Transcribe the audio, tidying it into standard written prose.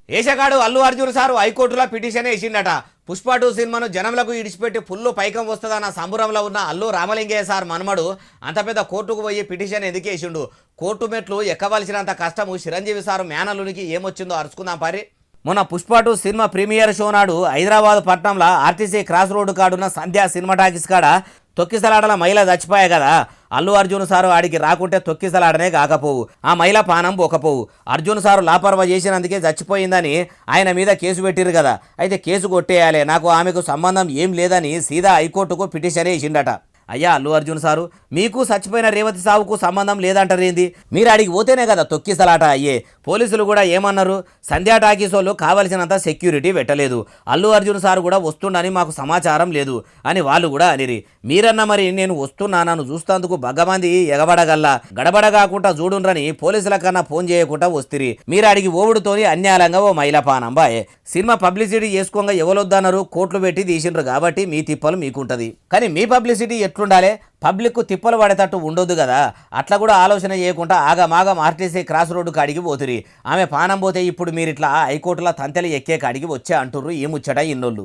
ఏషగాడు Allu Arjun sir హైకోర్టులో petition వేసిండట. Pushpa 2 సినిమాను జనంలకు ఇడిచిపెట్టి full పైకం వస్తుందన్న సంబురంలో ఉన్న అల్లు రామలింగయ్య సార్ మనమడు అంత పెద్ద కోర్టుకు పోయి పిటిషన్ ఎందుకు వేసిండు? కోర్టు మెట్లు ఎక్కవలసినంత కష్టము చిరంజీవి సారు మేనల్లునికి ఏమొచ్చిందో అరుచుకుందాం పారి. మొన్న పుష్ప 2 సినిమా ప్రీమియర్ షో నాడు హైదరాబాద్ పట్టణంలో ఆర్టీసీ క్రాస్ రోడ్డు కాడున్న సంధ్యా సినిమా టాకీస్ కాడ తొక్కిసలాడల మహిళ చచ్చిపోయాయి కదా. అల్లు అర్జున్ సారు ఆడికి రాకుంటే తొక్కిసలాడనే కాకపోవు, ఆ మహిళ పానం పోకపోవు. అర్జున్ సారు లాపర్వా చేసినందుకే చచ్చిపోయిందని ఆయన మీద కేసు పెట్టిరు కదా. అయితే కేసు కొట్టేయాలి, నాకు ఆమెకు సంబంధం ఏం లేదని సీదా హైకోర్టుకు పిటిషన్ వేసిండట. అయ్యా అల్లు అర్జున్ సారు, మీకు చచ్చిపోయిన రేవతి సావుకు సంబంధం లేదంటారేంది? మీరు అడిగి పోతేనే కదా తొక్కిసలాట అయ్యే. పోలీసులు కూడా ఏమన్నారు? సంధ్యా టాకీస్ వాళ్ళు కావలసినంత సెక్యూరిటీ పెట్టలేదు, అల్లు అర్జున్ సారు కూడా వస్తుండని మాకు సమాచారం లేదు అని వాళ్ళు కూడా అనిరి. మీరన్న మరి నేను వస్తున్నా, నన్ను చూస్తేందుకు బగ్గమంది ఎగబడగల్లా, గడబడ కాకుండా చూడుండ్రని పోలీసుల కన్నా ఫోన్ చేయకుండా వస్తురి. మీరు అడిగి ఓవుడుతోని అన్యాయంగా ఓ మైల పానంబాయే. Cinema publicity చేసుకోగా ఎవరొద్దన్నారు? కోట్లు పెట్టి తీసిండ్రు కాబట్టి మీ తిప్పలు మీకుంటది. కానీ మీ పబ్లిసిటీ ఎట్లుండాలి? పబ్లిక్ తిప్పలు పడేటట్టు ఉండొద్దు కదా. అట్లా కూడా ఆలోచన చేయకుండా ఆగమాగం ఆర్టీసీ క్రాస్ రోడ్డు కాడికి పోతురి. ఆమె పానం పోతే ఇప్పుడు మీరు ఇట్లా హైకోర్టులో తంతెలు ఎక్కే కాడికి వచ్చే అంటుర్రు. ఏముచ్చట ఇన్నోళ్ళు.